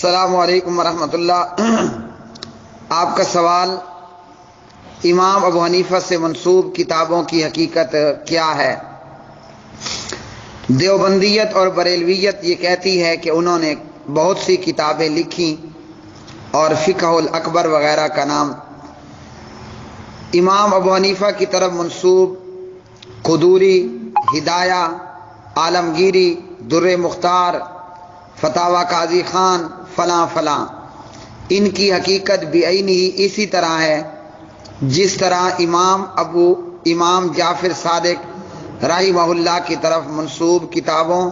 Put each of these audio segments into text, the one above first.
السلام علیکم ورحمۃ اللہ۔ آپ کا سوال امام ابو حنیفہ سے منسوب کتابوں کی حقیقت کیا ہے؟ دیوبندیت اور بریلویت یہ کہتی ہے کہ انہوں نے بہت سی کتابیں لکھی اور فقہ الاکبر وغیرہ کا نام امام ابو حنیفہ کی طرف منسوب قدوری، ہدایہ، عالمگیری، در مختار، فتاوی قاضی خان، فلاں فلاں، ان کی حقیقت بعینی اسی طرح ہے جس طرح امام جعفر صادق رحمہ اللہ کی طرف منسوب کتابوں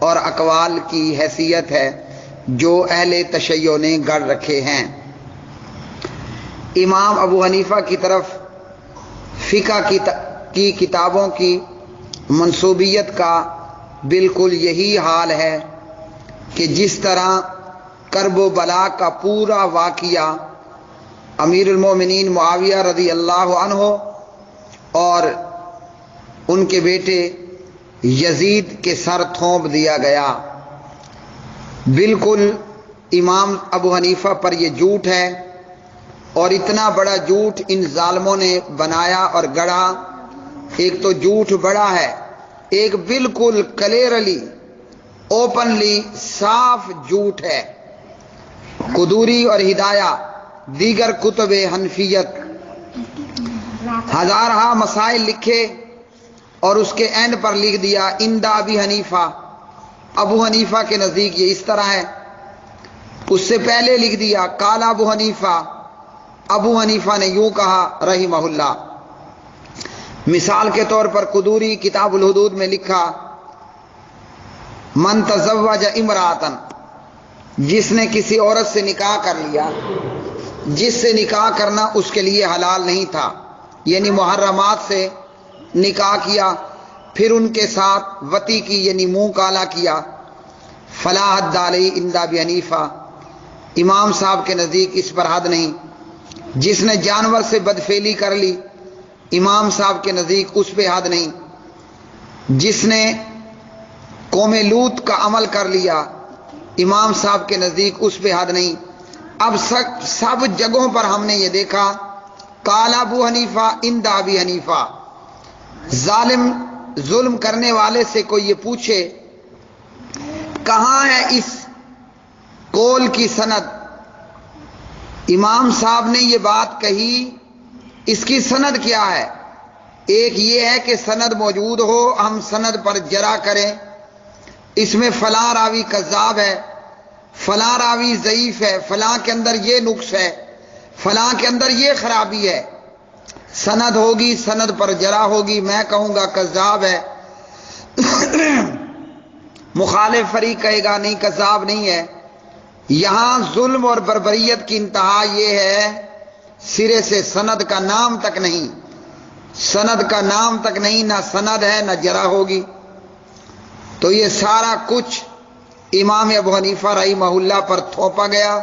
اور اقوال کی حیثیت ہے جو اہل تشیع نے گڑھ رکھے ہیں۔ امام ابو حنیفہ کی طرف فقہ کی کتابوں کی منسوبیت کا بالکل یہی حال ہے کہ جس طرح کرب و بلا کا پورا واقعہ امیر المومنین معاویہ رضی اللہ عنہ اور ان کے بیٹے یزید کے سر تھوپ دیا گیا، بالکل امام ابو حنیفہ پر یہ جھوٹ ہے، اور اتنا بڑا جھوٹ ان ظالموں نے بنایا اور گڑھا۔ ایک تو جھوٹ بڑا ہے، ایک بالکل کلیئرلی اوپنلی صاف جھوٹ ہے۔ قدوری اور ہدایہ، دیگر کتب حنفیت ہزارہا مسائل لکھے اور اس کے اینڈ پر لکھ دیا عند ابی حنیفہ، ابو حنیفہ کے نزدیک یہ اس طرح ہے۔ اس سے پہلے لکھ دیا قال ابو حنیفہ، ابو حنیفہ نے یوں کہا رحمہ اللہ۔ مثال کے طور پر قدوری کتاب الحدود میں لکھا من تزوج امراتن، جس نے کسی عورت سے نکاح کر لیا جس سے نکاح کرنا اس کے لیے حلال نہیں تھا، یعنی محرمات سے نکاح کیا، پھر ان کے ساتھ وطی کی یعنی منہ کالا کیا، فلا حد علیہ عند ابی حنیفہ، امام صاحب کے نزدیک اس پر حد نہیں۔ جس نے جانور سے بدفعلی کر لی، امام صاحب کے نزدیک اس پہ حد نہیں۔ جس نے قوم لوط کا عمل کر لیا، امام صاحب کے نزدیک اس پہ حد نہیں۔ اب سب جگہوں پر ہم نے یہ دیکھا قال ابو حنیفہ عند ابی حنیفہ۔ ظلم کرنے والے سے کوئی یہ پوچھے کہاں ہے اس قول کی سند، امام صاحب نے یہ بات کہی، اس کی سند کیا ہے؟ ایک یہ ہے کہ سند موجود ہو، ہم سند پر جرح کریں، اس میں فلاں راوی کذاب ہے، فلاں راوی ضعیف ہے، فلاں کے اندر یہ نقص ہے، فلاں کے اندر یہ خرابی ہے، سند ہوگی، سند پر جرح ہوگی، میں کہوں گا کذاب ہے، مخالف فریق کہے گا نہیں کذاب نہیں ہے۔ یہاں ظلم اور بربریت کی انتہا یہ ہے سرے سے سند کا نام تک نہیں، سند کا نام تک نہیں، نہ سند ہے نہ جرح ہوگی۔ تو یہ سارا کچھ امام ابو حنیفہ رحمہ اللہ پر تھوپا گیا۔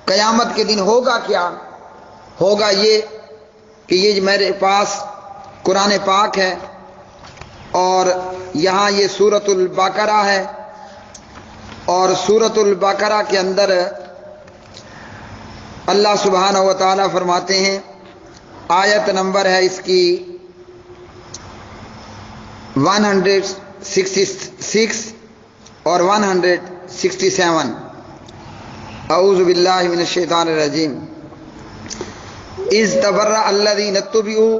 قیامت کے دن ہوگا کیا؟ ہوگا یہ کہ یہ میرے پاس قرآن پاک ہے اور یہاں یہ سورۃ البقرہ ہے، اور سورۃ البقرہ کے اندر اللہ سبحانہ و تعالیٰ فرماتے ہیں، آیت نمبر ہے اس کی 166 اور 167، اعوذ باللہ من الشیطان الرجیم، اذ تبرأ الذین اتبعوا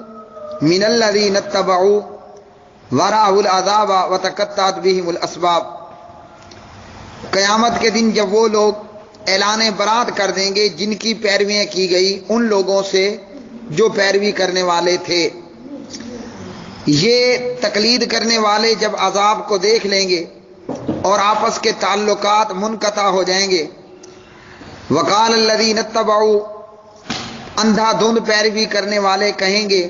من الذین اتبعوا ورأوا العذاب وتقطعت بهم الاسباب۔ قیامت کے دن جب وہ لوگ اعلان برات کر دیں گے جن کی پیرویاں کی گئی ان لوگوں سے جو پیروی کرنے والے تھے، یہ تقلید کرنے والے جب عذاب کو دیکھ لیں گے اور آپس کے تعلقات منقطع ہو جائیں گے، وقال الذین اتبعوا، اندھا دھند پیروی کرنے والے کہیں گے،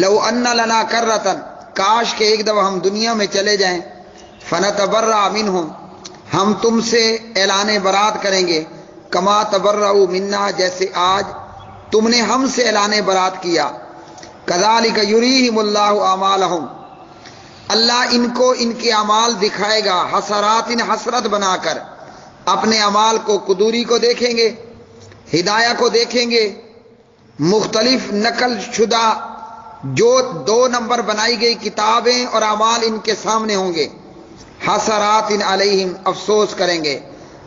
لو ان لنا کرۃ، کاش کہ ایک دفعہ ہم دنیا میں چلے جائیں، فنتبرأ منہم، ہم تم سے اعلان برات کریں گے، کما تبرؤوا منا، جیسے آج تم نے ہم سے اعلان برات کیا، کذالک یریہم اللہ اعمالہم، اللہ ان کو ان کے اعمال دکھائے گا، حسرات حسرت بنا کر، اپنے اعمال کو قدوری کو دیکھیں گے، ہدایہ کو دیکھیں گے، مختلف نقل شدہ جو 2 نمبر بنائی گئی کتابیں اور اعمال ان کے سامنے ہوں گے، حسرات علیہم، افسوس کریں گے،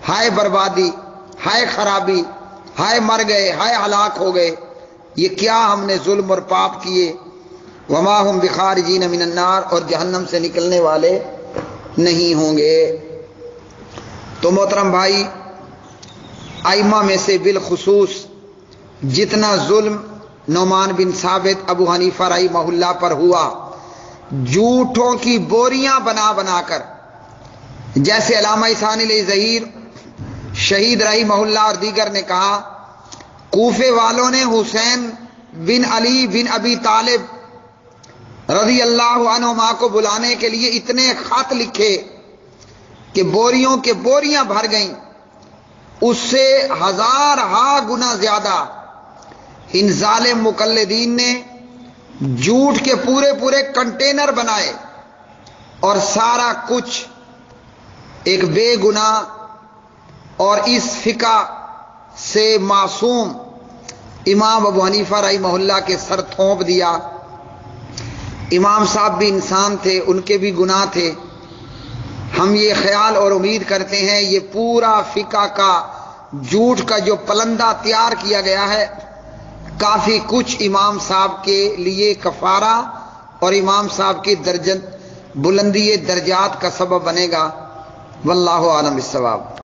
ہائے بربادی، ہائے خرابی، ہائے مر گئے، ہائے ہلاک ہو گئے، یہ کیا ہم نے ظلم اور پاپ کیے، وما ہم بخارجین من النار، اور جہنم سے نکلنے والے نہیں ہوں گے۔ تو محترم بھائی، ائمہ میں سے بالخصوص جتنا ظلم نعمان بن ثابت ابو حنیفہ رحمہ اللہ پر ہوا، جھوٹوں کی بوریاں بنا بنا کر، جیسے علامہ احسان علی ظہیر شہید رحمہ اللہ اور دیگر نے کہا، کوفے والوں نے حسین بن علی بن ابی طالب رضی اللہ عنہما کو بلانے کے لیے اتنے خط لکھے کہ بوریوں کے بوریاں بھر گئیں، اس سے 1000 گنا زیادہ ان ظالم مقلدین نے جھوٹ کے پورے پورے کنٹینر بنائے، اور سارا کچھ ایک بے گناہ اور اس فقہ سے معصوم امام ابو حنیفہ رحمہ اللہ کے سر تھونپ دیا۔ امام صاحب بھی انسان تھے، ان کے بھی گناہ تھے۔ ہم یہ خیال اور امید کرتے ہیں یہ پورا فقہ کا جھوٹ کا جو پلندہ تیار کیا گیا ہے، کافی کچھ امام صاحب کے لیے کفارہ اور امام صاحب کی بلندی درجات کا سبب بنے گا۔ واللہ اعلم بالصواب۔